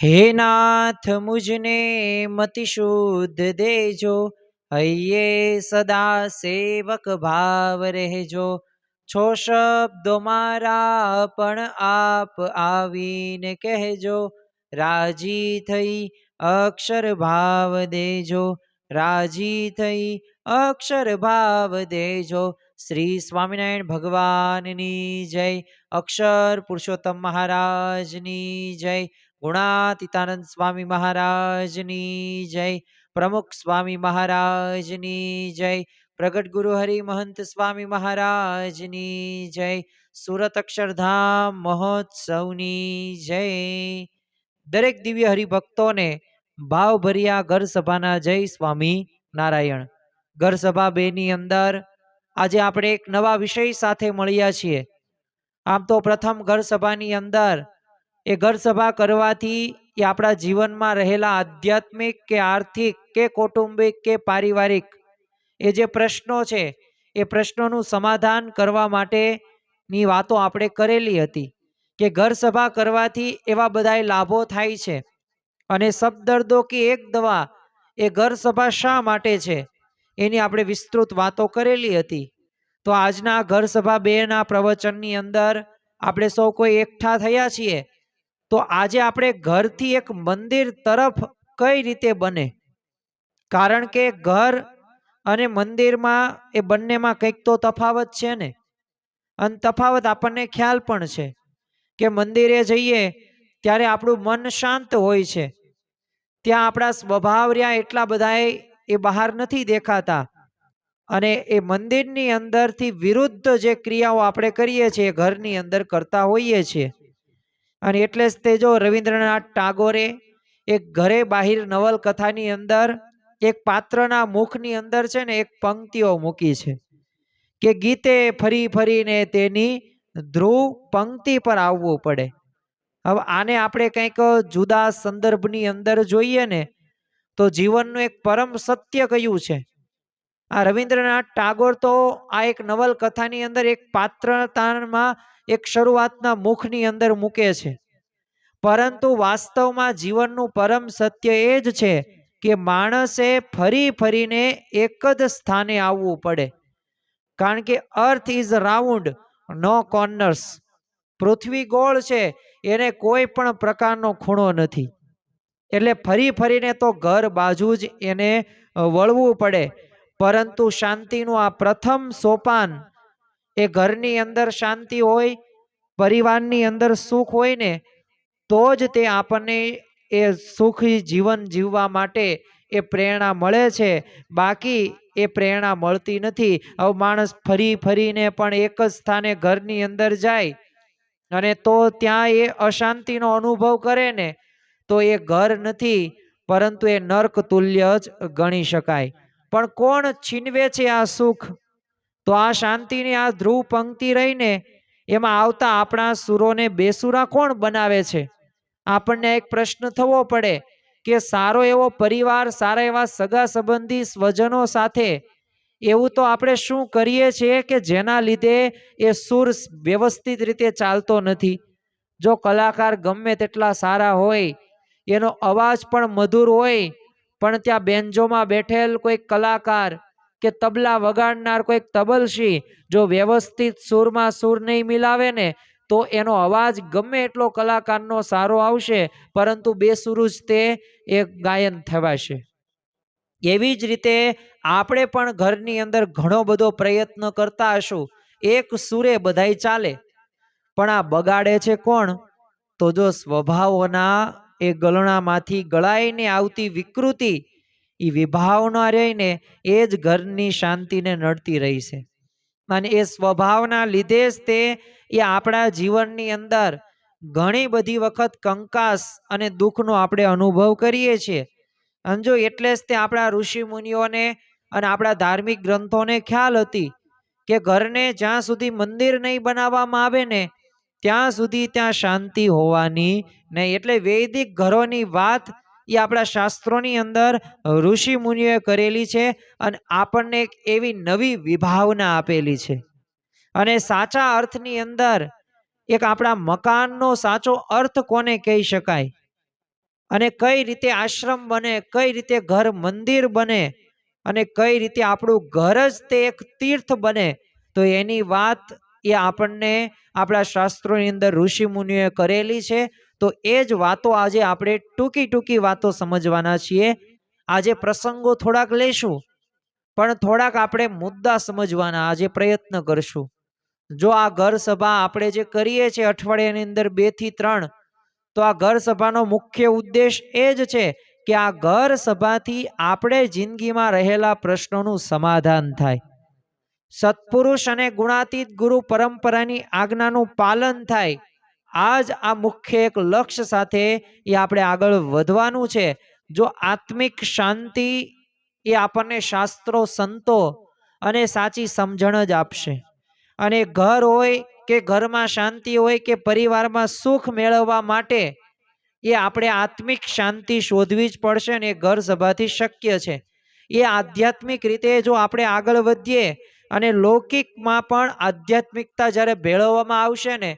हे नाथ मुझने मति शुद्ध देजो, हइये सदा सेवक भाव રહેજો। છો શબ્દો મારા પણ આપ આવીને કહેજો, રાજી થઈ અક્ષર ભાવ દેજો, રાજી થઈ અક્ષર ભાવ દેજો। શ્રી સ્વામિનારાયણ ભગવાનની જય। અક્ષર પુરુષોત્તમ મહારાજની જય। गुणातीतानंद स्वामी महाराजनी जय। प्रमुख स्वामी महाराजनी जय। प्रगट गुरु हरि महंत स्वामी महाराजनी जय। सूरत अक्षरधाम महोत्सवनी जय। दरेक दिव्य हरिभक्तों ने भावभर्या घर सभाना जय स्वामी नारायण। घर सभा बेनी अंदर आज આપણે એક નવા વિષય સાથે મળ્યા છીએ। આમ તો પ્રથમ ઘર સભાની અંદર એ ઘર સભા કરવાથી એ આપણા જીવનમાં રહેલા આધ્યાત્મિક કે આર્થિક કે કૌટુંબિક કે પારિવારિક એ જે પ્રશ્નો છે એ પ્રશ્નોનું સમાધાન કરવા માટેની વાતો આપણે કરેલી હતી કે ઘર સભા કરવાથી એવા બધાય લાભો થાય છે અને સબ દર્દો કી એક દવા એ ઘર સભા શા માટે છે એની આપણે વિસ્તૃત વાતો કરેલી હતી। તો આજના ઘર સભા 2ના પ્રવચનની અંદર આપણે સૌ કોઈ એકઠા થયા છીએ। तो आज આપણે ઘરથી એક મંદિર તરફ કઈ રીતે બને, કારણ કે ઘર અને મંદિરમાં એ બંનેમાં કંઈક તો તફાવત છે ને। અને તફાવત આપણને ખ્યાલ પણ છે કે મંદિરે જઈએ ત્યારે આપણું મન શાંત હોય છે, ત્યાં આપણા સ્વભાવ રહ્યા એટલા બધા એ બહાર નથી દેખાતા અને એ મંદિરની અંદરથી વિરુદ્ધ જે ક્રિયાઓ આપણે કરીએ છીએ ઘરની અંદર કરતા હોઈએ છીએ। અને એટલે જ તે જો રવિન્દ્રનાથ ટાગોરે એક ઘરે બાહિર નવલકથાની અંદર એક પાત્રના મુખની અંદર છે ને એક પંક્તિઓ મૂકી છે કે ગીતે ફરી ફરીને તેની ધ્રુવ પંક્તિ પર આવવું પડે। હવે આને આપણે કંઈક જુદા સંદર્ભની અંદર જોઈએ ને તો જીવનનું એક પરમ સત્ય કયું છે। આ રવિન્દ્રનાથ ટાગોર તો આ એક નવલકથાની અંદર એક પાત્રતામાં એક શરૂઆતના મુખની અંદર મૂકે છે, પરંતુ વાસ્તવમાં જીવનનું પરમ સત્ય એ જ છે કે માણસે ફરી ફરીને એક જ સ્થાને આવવું પડે, કારણ કે earth is round no corners. પૃથ્વી ગોળ છે, એને કોઈ પણ પ્રકારનો ખૂણો નથી, એટલે ફરી ફરીને તો ઘર બાજુ જ એને વળવું પડે। પરંતુ શાંતિનું આ પ્રથમ સોપાન એ ઘરની અંદર શાંતિ હોય, પરિવારની અંદર સુખ હોય ને તો જ તે આપણને એ સુખી જીવન જીવવા માટે એ પ્રેરણા મળે છે, બાકી એ પ્રેરણા મળતી નથી। હવે માણસ ફરી ફરીને પણ એક જ સ્થાને ઘરની અંદર જાય અને તો ત્યાં એ અશાંતિનો અનુભવ કરે ને તો એ ઘર નથી, પરંતુ એ નર્ક તુલ્ય જ ગણી શકાય। પણ કોણ છીનવે છે આ સુખ? તો આ શાંતિની આ ધ્રુવ પંક્તિ રહીને એમાં આવતા આપણા સુરોને બેસુરા કોણ બનાવે છે? આપણને એક પ્રશ્ન થવો પડે કે સારો એવો પરિવાર, સારા એવા સગા સંબંધી સ્વજનો સાથે એવું તો આપણે શું કરીએ છીએ કે જેના લીધે એ સુર વ્યવસ્થિત રીતે ચાલતો નથી। જો કલાકાર ગમે તેટલા સારા હોય, એનો અવાજ પણ મધુર હોય, પણ ત્યાં બેન્જોમાં બેઠેલ કોઈ કલાકાર કે તબલા વગાડનાર કોઈક તબલશી જો વ્યવસ્થિત સુરમાં સુર નહીં મિલાવે ને તો એનો અવાજ ગમે એટલો કલાકારનો સારો આવશે, પરંતુ બેસુરું જ તે એક ગાયન થવાશે। એવી જ રીતે આપણે પણ ઘરની અંદર ઘણો બધો પ્રયત્ન કરતા હશું, એક સુરે બધાય ચાલે, પણ આ બગાડે છે કોણ? તો જો સ્વભાવોના એ ગળણામાંથી ગળાઈને આવતી વિકૃતિ એ વિભાવના રહીને એ જ ઘરની શાંતિને નડતી રહી છે। અને એ સ્વભાવના લીધે જ તે એ આપણા જીવનની અંદર ઘણી બધી વખત કંકાસ અને દુઃખનો આપણે અનુભવ કરીએ છીએ। અને જો એટલે જ તે આપણા ઋષિ મુનિઓને અને આપણા ધાર્મિક ગ્રંથોને ખ્યાલ હતી કે ઘરને જ્યાં સુધી મંદિર નહીં બનાવવામાં આવે ને ત્યાં સુધી ત્યાં શાંતિ હોવાની નહીં। એટલે વૈદિક ઘરોની વાત એ આપણા શાસ્ત્રોની અંદર ઋષિ મુનિઓએ કરેલી છે અને આપણને એક એવી નવી વિભાવના આપેલી છે। અને સાચા અર્થની અંદર એક આપણા મકાનનો સાચો અર્થ કોને કહી શકાય? અને કઈ રીતે આશ્રમ બને, કઈ રીતે ઘર મંદિર બને અને કઈ રીતે આપણું ઘર જ તે એક તીર્થ બને, તો એની વાત એ આપણને આપણા શાસ્ત્રોની અંદર ઋષિ મુનિઓએ કરેલી છે. તો એ જ વાતો આજે આપણે ટૂંકી ટૂંકી વાતો સમજવાના છીએ. આજે પ્રસંગો થોડાક લેશું, પણ થોડાક આપણે મુદ્દા સમજવાના આજે પ્રયત્ન કરશું. જો આ ઘર સભા આપણે જે કરીએ છીએ અઠવાડિયાની અંદર 2 થી 3, તો આ ઘર સભાનો મુખ્ય ઉદ્દેશ એ જ છે કે આ ઘર સભાથી આપણે જિંદગીમાં રહેલા પ્રશ્નોનું સમાધાન થાય, સત્પુરુષ અને ગુણાતીત ગુરુ પરંપરાની આજ્ઞાનું પાલન થાય. આજ આ મુખ્ય એક લક્ષ્ય સાથે એ આપણે આગળ વધવાનું છે. જો આત્મિક શાંતિ એ આપણને શાસ્ત્રો, સંતો અને સાચી સમજણ જ આપશે. અને ઘર હોય કે ઘરમાં શાંતિ હોય કે પરિવારમાં સુખ મેળવવા માટે એ આપણે આત્મિક શાંતિ શોધવી જ પડશે, અને એ ઘર સભાથી શક્ય છે. એ આધ્યાત્મિક રીતે જો આપણે આગળ વધીએ અને લૌકિકમાં પણ આધ્યાત્મિકતા જ્યારે ભેળવવામાં આવશે ને,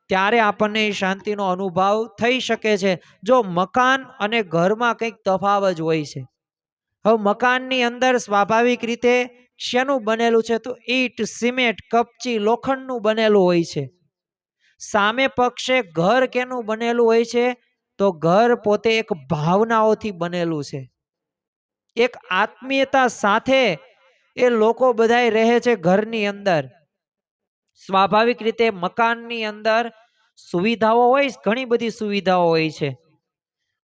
ત્યારે આપણને એ શાંતિનો અનુભવ થઈ શકે છે. જો મકાન અને ઘરમાં કંઈક તફાવત હોય છે. હવે મકાનની અંદર સ્વાભાવિક રીતે શેનું બનેલું છે? તો ઈંટ, સિમેન્ટ, કપચી, લોખંડનું બનેલું હોય છે. સામે પક્ષે ઘર કેનું બનેલું હોય છે? તો ઘર પોતે એક ભાવનાઓથી બનેલું છે. એક આત્મીયતા સાથે એ લોકો બધાય રહે છે ઘરની અંદર. સ્વાભાવિક રીતે મકાનની અંદર સુવિધાઓ હોય, ઘણી બધી સુવિધાઓ હોય છે,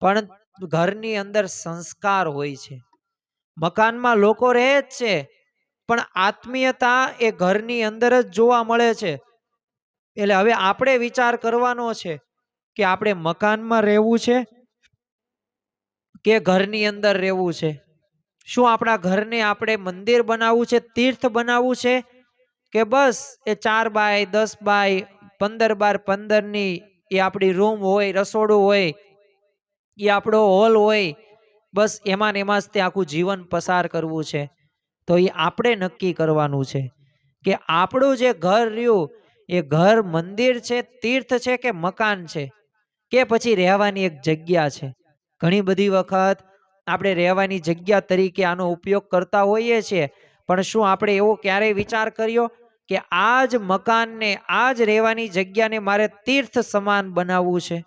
પણ ઘરની અંદર સંસ્કાર હોય છે. મકાનમાં લોકો રહે જ છે, પણ આત્મીયતા એ ઘરની અંદર જ જોવા મળે છે. એટલે હવે આપણે વિચાર કરવાનો છે કે આપણે મકાનમાં રહેવું છે કે ઘરની અંદર રહેવું છે. શું આપણા ઘરને આપણે મંદિર બનાવવું છે, તીર્થ બનાવવું છે, કે બસ એ 4 બાય 10 બાય 15 બાર 15ની એ આપણી રૂમ હોય, રસોડું હોય, એ આપણો હોલ હોય, બસ એમાં ને એમાં જ તે આખું જીવન પસાર કરવું છે? તો એ આપણે નક્કી કરવાનું છે કે આપણું જે ઘર રહ્યું એ ઘર મંદિર છે, તીર્થ છે, કે મકાન છે, કે પછી રહેવાની એક જગ્યા છે. ઘણી બધી વખત આપણે રહેવાની જગ્યા તરીકે આનો ઉપયોગ કરતા હોઈએ છીએ, પણ શું આપણે એવો ક્યારેય વિચાર કર્યો કે આ જ મકાનને, આ જ રહેવાની જગ્યાને મારે તીર્થ સમાન બનાવવું છે?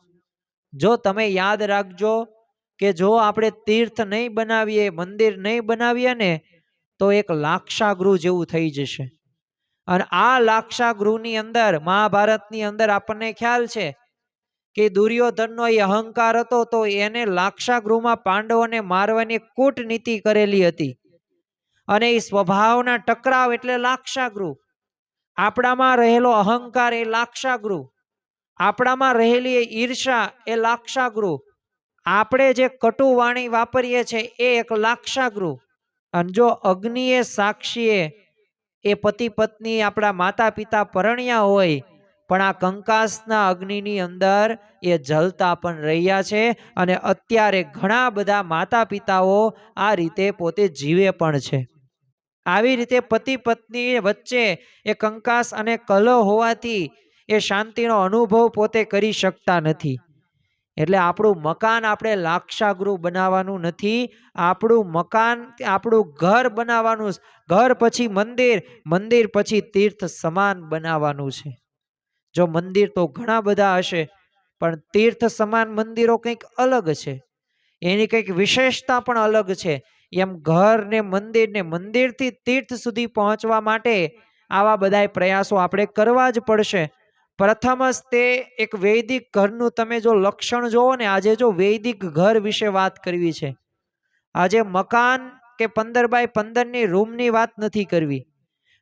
જો તમે યાદ રાખજો કે જો આપણે તીર્થ નહીં બનાવીએ, મંદિર નહીં બનાવીએ ને, તો એક લાક્ષાગૃહ જેવું થઈ જશે. અને આ લાક્ષાગૃહની અંદર મહાભારતની અંદર આપણને ખ્યાલ છે કે દુર્યોધનનો એ અહંકાર હતો, તો એને લાક્ષાગૃહમાં પાંડવોને મારવાની કૂટનીતિ કરેલી હતી. અને એ સ્વભાવના ટકરાવ એટલે લાક્ષાગૃહ. આપણામાં રહેલો અહંકાર એ લાક્ષાગૃહ, આપણામાં રહેલી ઈર્ષા એ લાક્ષાગૃહ, આપણે જે કટુ વાણી વાપરીએ છીએ એ એક લાક્ષાગૃહ. અને જો અગ્નિએ સાક્ષીએ એ પતિ પત્ની આપણા માતા પિતા પરણ્યા હોય, પણ આ કંકાસના અગ્નિની અંદર એ જલતા પણ રહ્યા છે. અને અત્યારે ઘણા બધા માતા પિતાઓ આ રીતે પોતે જીવે પણ છે. આવી રીતે પતિ પત્ની વચ્ચે એ કંકાસ અને કલહ હોવાથી એ શાંતિનો અનુભવ પોતે કરી શકતા નથી. એટલે આપણું મકાન આપણે લાક્ષાગૃહ બનાવવાનું નથી, આપણું મકાન, આપણું ઘર બનાવવાનું. ઘર પછી મંદિર, મંદિર પછી તીર્થ સમાન બનાવવાનું છે. જો મંદિર તો ઘણા બધા હશે, પણ તીર્થ સમાન મંદિરો કંઈક અલગ છે, એની કંઈક વિશેષતા પણ અલગ છે. એમ ઘર ને મંદિર ને મંદિરથી તીર્થ સુધી પહોંચવા માટે આવા બધા પ્રયાસો આપણે કરવા જ પડશે. પ્રથમ જ તે એક વૈદિક ઘરનું તમે જો લક્ષણ જોવો ને, આજે જો વૈદિક ઘર વિશે વાત કરવી છે, આજે મકાન કે 15 બાય 15ની રૂમની વાત નથી કરવી.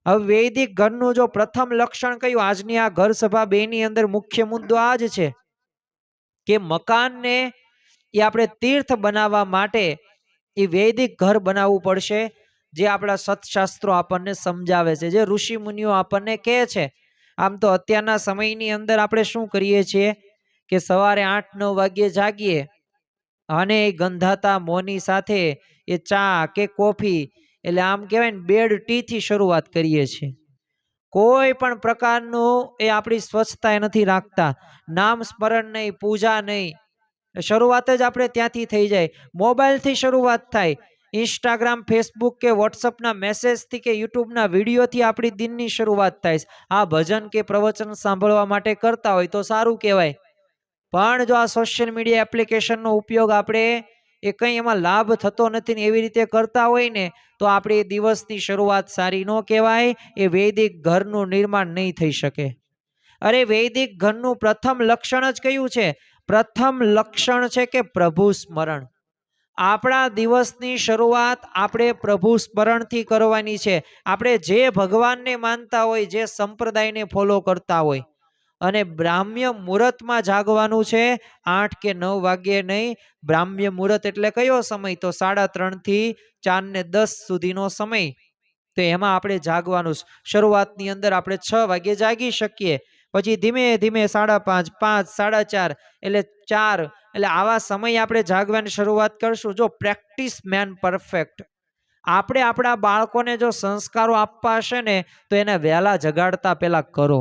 હવે વૈદિક ઘરનું જો પ્રથમ લક્ષણ કયું, આજની આ ઘર સભા 2ની અંદર મુખ્ય મુદ્દો આ જ છે કે મકાનને એ આપણે તીર્થ બનાવવા માટે એ વૈદિક ઘર બનાવવું પડશે, જે આપણા સત્શાસ્ત્રો આપણને સમજાવે છે, જે ઋષિ મુનિઓ આપણને કહે છે. આમ તો અત્યારના સમયની અંદર આપણે શું કરીએ છીએ કે સવારે 8-9 વાગ્યે જાગીએ અને ગંધાતા મોંની સાથે એ ચા કે કોફી, એટલે આમ કહેવાય ને બેડ ટી થી શરૂઆત કરીએ છીએ. કોઈ પણ પ્રકારનું એ આપણી સ્વચ્છતા નથી રાખતા, નામ સ્મરણ નહીં, પૂજા નહીં. શરૂઆત જ આપણે ત્યાંથી થઈ જાય. મોબાઈલથી શરૂઆત થાય. ઇન્સ્ટાગ્રામ, ફેસબુક કે વોટ્સઅપના મેસેજથી કે યુટ્યુબના વિડીયોથી આપણી દિનની શરૂઆત થાય. આ ભજન કે પ્રવચન સાંભળવા માટે કરતા હોય તો સારું કહેવાય. પણ જો આ સોશિયલ મીડિયા એપ્લિકેશનનો ઉપયોગ આપણે એ કંઈ એમાં લાભ થતો નથી ને એવી રીતે કરતા હોય ને તો આપણી દિવસની શરૂઆત સારી ન કહેવાય. એ વૈદિક ઘરનું નિર્માણ નહીં થઈ શકે. અરે વૈદિક ઘરનું પ્રથમ લક્ષણ જ કયું છે? પ્રથમ લક્ષણ છે કે પ્રભુ સ્મરણ. આપણા દિવસની શરૂઆત આપણે પ્રભુ સ્મરણથી કરવાની છે. આપણે જે ભગવાનને માનતા હોય, જે સંપ્રદાયને ફોલો કરતા હોય, અને બ્રાહ્મ્ય મુહૂર્તમાં જાગવાનું છે. 8 કે 9 વાગ્યે નહીં. બ્રાહ્મ્ય મુહૂર્ત એટલે કયો સમય? તો 3:30 થી 4:10 સુધીનો સમય. તો એમાં આપણે જાગવાનું. શરૂઆતની અંદર આપણે 6 વાગ્યે જાગી શકીએ, પછી ધીમે ધીમે 5:30, 5, 4:30 એટલે 4 એટલે આવા સમય આપણે જાગવાની શરૂઆત કરશું. જો પ્રેક્ટિસ મેન પરફેક્ટ. આપણે આપણા બાળકોને જો સંસ્કારો આપવા હશે ને તો એને વહેલા જગાડતા પહેલા કરો.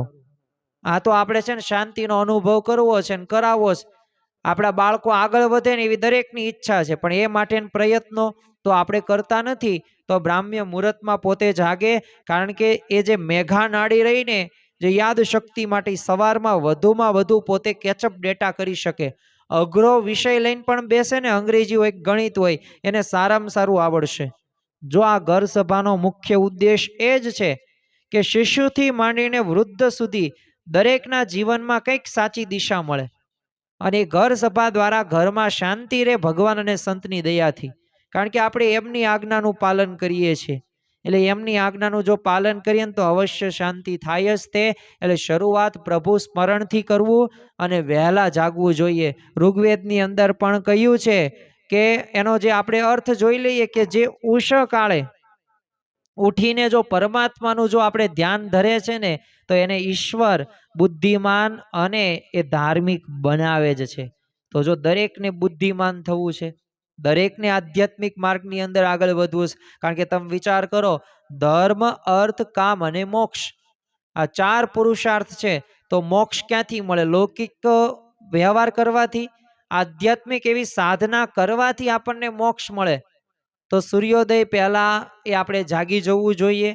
આ તો આપણે છે ને શાંતિનો અનુભવ કરવો છે ને કરાવવો છે. આપણા બાળકો આગળ વધે ને એવી દરેકની ઈચ્છા છે, પણ એ માટે પ્રયત્નો તો આપણે કરતા નથી. તો બ્રાહ્મ્ય મુહૂર્તમાં પોતે જાગે, કારણ કે એ જે મેઘા નાડી રહીને જે યાદ શક્તિ માટે સવારમાં વધુમાં વધુ પોતે કેચઅપ ડેટા કરી શકે. અઘરો વિષય લઈને પણ બેસે ને, અંગ્રેજી હોય, ગણિત હોય, એને સારામાં સારું આવડશે. જો આ ઘર સભાનો મુખ્ય ઉદ્દેશ એ જ છે કે શિશુથી માંડીને વૃદ્ધ સુધી દરેકના જીવનમાં કંઈક સાચી દિશા મળે, અને ઘર સભા દ્વારા ઘરમાં શાંતિ રહે ભગવાન અને સંતની દયાથી. કારણ કે આપણે એમની આજ્ઞાનું પાલન કરીએ છીએ. એટલે એમની આજ્ઞાનું જો પાલન કરીએ ને તો અવશ્ય શાંતિ થાય જ તે. એટલે શરૂઆત પ્રભુ સ્મરણથી કરવું અને વહેલા જાગવું જોઈએ. ઋગ્વેદની અંદર પણ કહ્યું છે કે એનો જે આપણે અર્થ જોઈ લઈએ કે જે ઉષ કાળે ઉઠીને જો પરમાત્માનું જો આપણે ધ્યાન ધરે છે ને તો એને ઈશ્વર બુદ્ધિમાન અને એ ધાર્મિક બનાવે જ છે. તો જો દરેકને બુદ્ધિમાન થવું છે, દરેકને આધ્યાત્મિક માર્ગની અંદર આગળ વધવું છે. કારણ કે તમે વિચાર કરો, ધર્મ, અર્થ, કામ અને મોક્ષ, આ 4 પુરુષાર્થ છે. તો મોક્ષ ક્યાંથી મળે? લૌકિક વ્યવહાર કરવાથી, આધ્યાત્મિક એવી સાધના કરવાથી આપણને મોક્ષ મળે. તો સૂર્યોદય પહેલા એ આપણે જાગી જવું જોઈએ,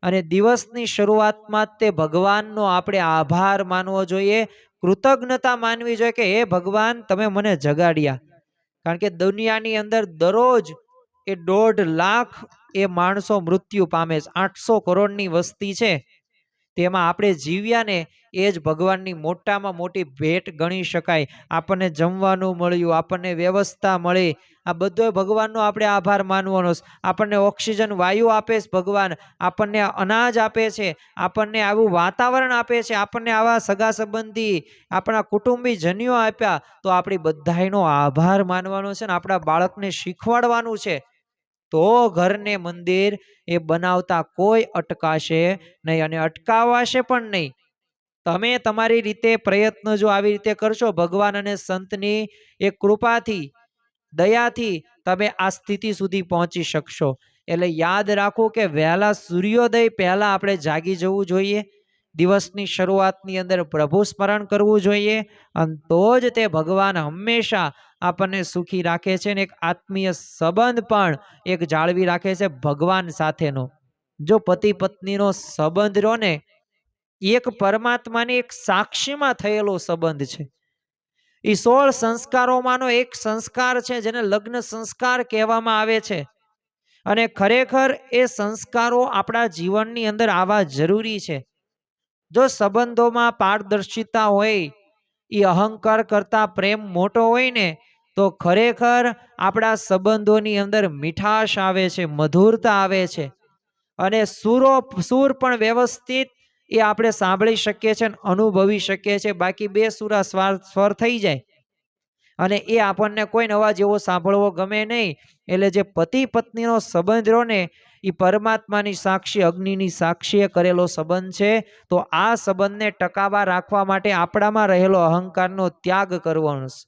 અને દિવસની શરૂઆતમાં તે ભગવાનનો આપણે આભાર માનવો જોઈએ, કૃતજ્ઞતા માનવી જોઈએ કે હે ભગવાન, તમે મને જગાડ્યા. કારણ કે દુનિયાની અંદર દરરોજ એ 1.5 લાખ એ માણસો મૃત્યુ પામે છે. 800 કરોડની વસ્તી છે. તેમાં આપણે જીવ્યા ને એ જ ભગવાનની મોટામાં મોટી ભેટ ગણી શકાય. આપણને જમવાનું મળ્યું, આપણને વ્યવસ્થા મળી, આ બધો ભગવાનનો આપણે આભાર માનવાનો છે. આપણને ઓક્સિજન વાયુ આપે છે ભગવાન, આપણને અનાજ આપે છે, આપણને આવું વાતાવરણ આપે છે, આપણને આવા સગા સંબંધી આપણા કુટુંબીજનીઓ આપ્યા. તો આપણી બધાયનો આભાર માનવાનો છે ને આપણા બાળકને શીખવાડવાનું છે. તો ઘરને મંદિર એ બનાવતા કોઈ અટકાશે નહીં, અને અટકાવાશે પણ નહીં. તમે તમારી રીતે પ્રયત્ન જો આવી રીતે કરશો, ભગવાન અને સંતની એ કૃપાથી, દયાથી તમે આ સ્થિતિ સુધી પહોંચી શકશો. એટલે યાદ રાખો કે વહેલા સૂર્યોદય પહેલા આપણે જાગી જવું જોઈએ. દિવસની શરૂઆતની અંદર પ્રભુ સ્મરણ કરવું જોઈએ, અને તો જ તે ભગવાન હંમેશા આપણને સુખી રાખે છે, ને એક આત્મીય સંબંધ પણ એક જાળવી રાખે છે ભગવાન સાથેનો. જો પતિ પત્નીનો સંબંધ રહ્યો ને, એક પરમાત્માની એક સાક્ષીમાં થયેલો સંબંધ છે. એ 16 સંસ્કારોમાંનો એક સંસ્કાર છે જેને લગ્ન સંસ્કાર કહેવામાં આવે છે. અને ખરેખર એ સંસ્કારો આપણા જીવનની અંદર આવવા જરૂરી છે. જો સંબંધોમાં પારદર્શિતા હોય, એ અહંકાર કરતા પ્રેમ મોટો હોય ને, તો ખરેખર આપણા સંબંધોની અંદર મીઠાશ આવે છે, મધુરતા આવે છે, અને સુર પણ વ્યવસ્થિત એ આપણે સાંભળી શકીએ છીએ, અનુભવી શકીએ છીએ. બાકી બે સુરા સ્વર થઈ જાય અને એ આપણને કોઈ અવાજ એવો સાંભળવો ગમે નહીં. એટલે જે પતિ પત્નીનો સંબંધ રહ્યો ને, એ પરમાત્માની સાક્ષી, અગ્નિની સાક્ષીએ કરેલો સંબંધ છે. તો આ સંબંધને ટકાવવા રાખવા માટે આપણામાં રહેલો અહંકારનો ત્યાગ કરવાનો છે.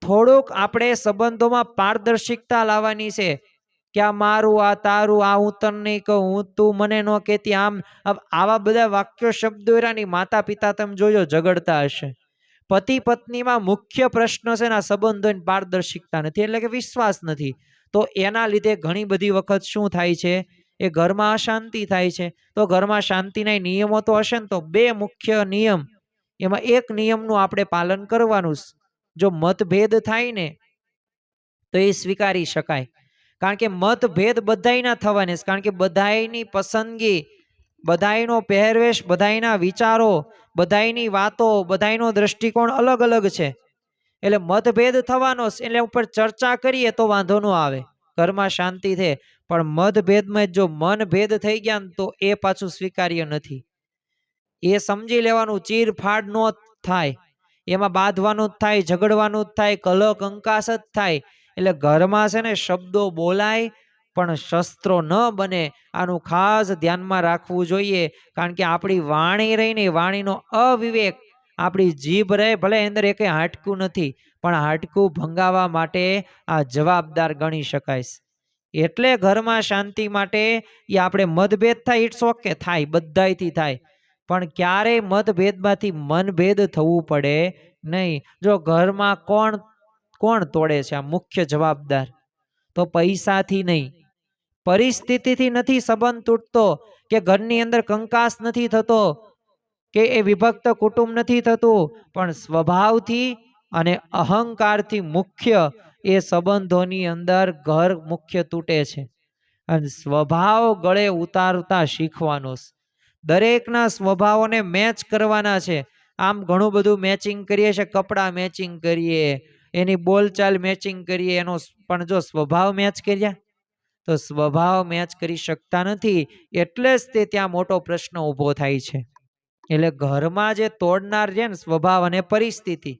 થોડુંક આપણે સંબંધોમાં પારદર્શિકતા લાવવાની છે કે આ મારું, આ તારું, આ હું તને નહીં કહું, હું તું મને ન કહેતી. આવા બધા વાક્યો શબ્દો એરાની માતા પિતા તમે જોજો ઝઘડતા હશે, પતિ પત્નીમાં મુખ્ય પ્રશ્ન છે ને સંબંધોની પારદર્શિકતા નથી, એટલે કે વિશ્વાસ નથી. તો એના લીધે ઘણી બધી વખત શું થાય છે, એ ઘરમાં અશાંતિ થાય છે. તો ઘરમાં શાંતિના નિયમો તો હશે ને, તો બે મુખ્ય નિયમ, એમાં એક નિયમનું આપણે પાલન કરવાનું. જો મતભેદ થાય ને તો એ સ્વીકારી શકાય, કારણ કે મતભેદ બધાયના થવાને, કારણ કે બધાયની પસંદગી, બધાયનો પહેરવેશ, બધાયના વિચારો, બધાયની વાતો, બધાયનો દ્રષ્ટિકોણ અલગ અલગ છે. એટલે મતભેદ થવાનો, એટલે ઉપર ચર્ચા કરીએ તો વાંધો ન આવે, ઘરમાં શાંતિ છે. પણ મતભેદમાં જો મનભેદ થઈ ગયા ને તો એ પાછું સ્વીકાર્ય નથી. એ સમજી લેવાનું, ચીરફાડ નો થાય, એમાં બાંધવાનું જ થાય, ઝઘડવાનું જ થાય, કલહ કંકાસ જ થાય. એટલે ઘરમાં છે ને શબ્દો બોલાય પણ શસ્ત્રો ન બને, આનું ખાસ ધ્યાનમાં રાખવું જોઈએ. કારણ કે આપણી વાણી રહીને, વાણીનો અવિવેક, આપણી જીભ રહે, ભલે અંદર એક હાડકું નથી, પણ હાડકું ભંગાવા માટે આ જવાબદાર ગણી શકાય. એટલે ઘરમાં શાંતિ માટે એ આપણે મતભેદ થાય, ઇટ્સ ઓકે, થાય, બધાયથી થાય, પણ ક્યારેય મતભેદમાંથી મનભેદ થવું પડે નહીં. જો ઘરમાં કોણ કોણ તોડે છે, આ મુખ્ય જવાબદાર તો પૈસાથી નહીં, પરિસ્થિતિથી નથી સંબંધ તૂટતો, કે ઘરની અંદર કંકાસ નથી થતો, કે એ વિભક્ત કુટુંબ નથી થતું, પણ સ્વભાવથી અને અહંકારથી મુખ્ય એ સંબંધોની અંદર ઘર મુખ્ય તૂટે છે. અને સ્વભાવ ગળે ઉતારતા શીખવાનો, દરેકના સ્વભાવોને મેચ કરવાના છે. આમ ઘણું બધું મેચિંગ કરીએ છીએ, કપડાં મેચિંગ કરીએ, એની બોલચાલ મેચિંગ કરીએ, એનો પણ જો સ્વભાવ મેચ કર્યા તો સ્વભાવ મેચ કરી શકતા નથી. એટલે જ તે ત્યાં મોટો પ્રશ્ન ઊભો થાય છે. એટલે ઘરમાં જે તોડનાર છે ને સ્વભાવ અને પરિસ્થિતિ,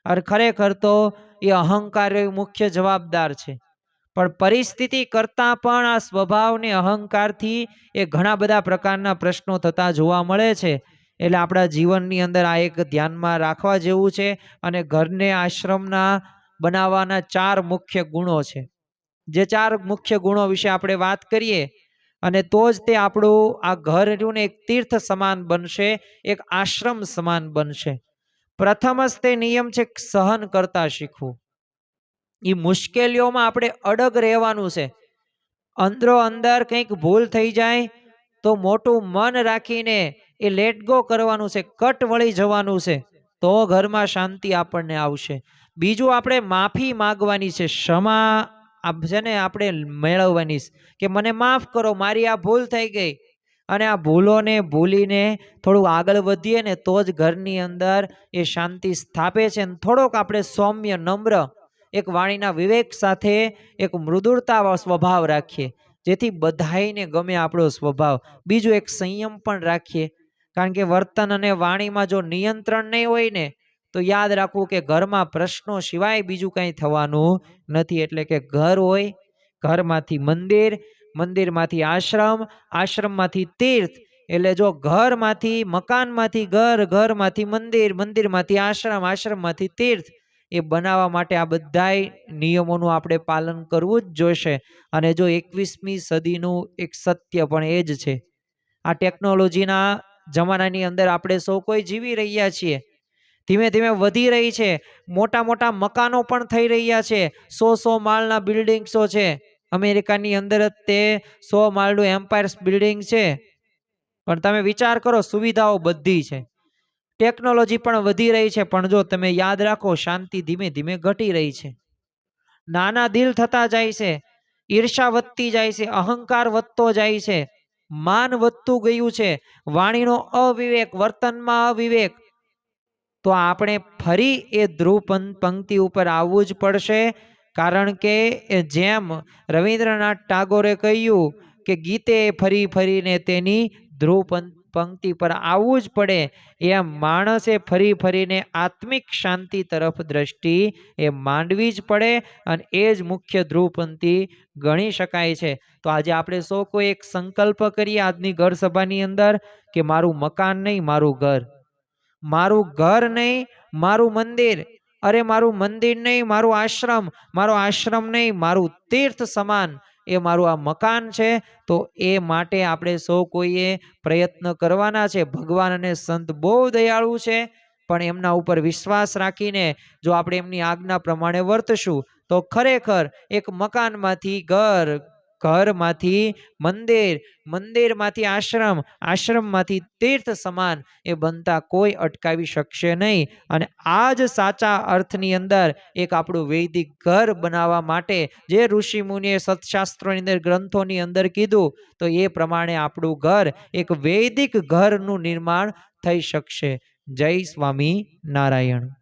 અને ખરેખર તો એ અહંકાર મુખ્ય જવાબદાર છે. પણ પરિસ્થિતિ કરતા પણ આ સ્વભાવ ને અહંકારથી એ ઘણા બધા પ્રકારના પ્રશ્નો થતા જોવા મળે છે. એટલે આપણા જીવનની અંદર આ એક ધ્યાનમાં રાખવા જેવું છે. અને ઘરને આશ્રમના બનાવવાના 4 મુખ્ય ગુણો છે. જે 4 મુખ્ય ગુણો વિશે આપણે વાત કરીએ, અને તો જ તે આપણું આ ઘર રહ્યું ને એક તીર્થ સમાન બનશે, એક આશ્રમ સમાન બનશે. પ્રથમ જ તે નિયમ છે સહન કરતા શીખવું. એ મુશ્કેલીઓમાં આપણે અડગ રહેવાનું છે. અંદરો અંદર કંઈક ભૂલ થઈ જાય તો મોટું મન રાખીને એ લેટ ગો કરવાનું છે, કટ વળી જવાનું છે, તો ઘરમાં શાંતિ આપણને આવશે. બીજું, આપણે માફી માંગવાની છે, ક્ષમા છે ને આપણે મેળવવાની કે મને માફ કરો, મારી આ ભૂલ થઈ ગઈ. અને આ ભૂલોને ભૂલીને થોડું આગળ વધીએ ને તો જ ઘરની અંદર એ શાંતિ સ્થાપે છે. થોડોક આપણે સૌમ્ય, નમ્ર, એક વાણીના વિવેક સાથે એક મૃદુળતા સ્વભાવ રાખીએ, જેથી બધાયને ગમે આપણો સ્વભાવ. બીજું, એક સંયમ પણ રાખીએ, કારણ કે વર્તન અને વાણીમાં જો નિયંત્રણ નહીં હોય ને તો યાદ રાખવું કે ઘરમાં પ્રશ્નો સિવાય બીજું કંઈ થવાનું નથી. એટલે કે ઘર હોય, ઘરમાંથી મંદિર, મંદિરમાંથી આશ્રમ, આશ્રમમાંથી તીર્થ. એટલે જો ઘરમાંથી, મકાનમાંથી ઘર, ઘરમાંથી મંદિર, મંદિરમાંથી આશ્રમ, આશ્રમમાંથી તીર્થ, એ બનાવવા માટે આ બધા નિયમોનું આપણે પાલન કરવું જ જોઈશે. અને જો 21મી સદીનું એક સત્ય પણ એ જ છે, આ ટેકનોલોજીના જમાનાની અંદર આપણે સૌ કોઈ જીવી રહ્યા છીએ. ધીમે ધીમે વધી રહી છે, મોટા મોટા મકાનો પણ થઈ રહ્યા છે, 100 માળના બિલ્ડિંગ્સો છે. અમેરિકાની અંદર જ તે 100 માળનું એમ્પાયર બિલ્ડિંગ છે. પણ તમે વિચાર કરો, સુવિધાઓ બધી છે, ટેકનોલોજી પણ વધી રહી છે, પણ જો તમે યાદ રાખો, શાંતિ ધીમે ધીમે ઘટી રહી છે. નાના દિલ થતા જાય છે, ઈર્ષા વધતી જાય છે, અહંકાર વધતો જાય છે, માન વધતું ગયું છે, વાણીનો અવિવેક, વર્તનમાં અવિવેક. તો આપણે ફરી એ ધ્રુવ પંક્તિ ઉપર આવવું જ પડશે. કારણ કે જેમ રવિન્દ્રનાથ ટાગોરે કહ્યું કે ગીતે ફરી ફરીને તેની ધ્રુવ પંક્તિ પર આવવું જ પડે, એમ માણસે ફરી ફરીને આત્મિક શાંતિ તરફ દ્રષ્ટિ એ માંડવી જ પડે. અને એ જ મુખ્ય ધ્રુવપંક્તિ ગણી શકાય છે. તો આજે આપણે સૌ કોઈ એક સંકલ્પ કરીએ આજની ઘર સભાની અંદર કે મારું મકાન નહીં, મારું ઘર, મારું ઘર નહીં, મારું મંદિર, અરે મારું મંદિર નહીં, મારું આશ્રમ, મારો આશ્રમ નહીં, મારું તીર્થ સમાન એ મારું આ મકાન છે. તો એ માટે આપણે સૌ કોઈએ પ્રયત્ન કરવાના છે. ભગવાન અને સંત બહુ દયાળુ છે. પણ એમના ઉપર વિશ્વાસ રાખીને જો આપણે એમની આજ્ઞા પ્રમાણે વર્તશું તો ખરેખર એક મકાનમાંથી ઘર, ઘરમાંથી મંદિર, મંદિરમાંથી આશ્રમ, આશ્રમમાંથી તીર્થ સમાન એ બનતા કોઈ અટકાવી શકશે નહીં. અને આ જ સાચા અર્થની અંદર એક આપણું વૈદિક ઘર બનાવવા માટે જે ઋષિ મુનિએ સત્શાસ્ત્રોની અંદર, ગ્રંથોની અંદર કીધું, તો એ પ્રમાણે આપણું ઘર એક વૈદિક ઘરનું નિર્માણ થઈ શકશે. જય સ્વામી નારાયણ.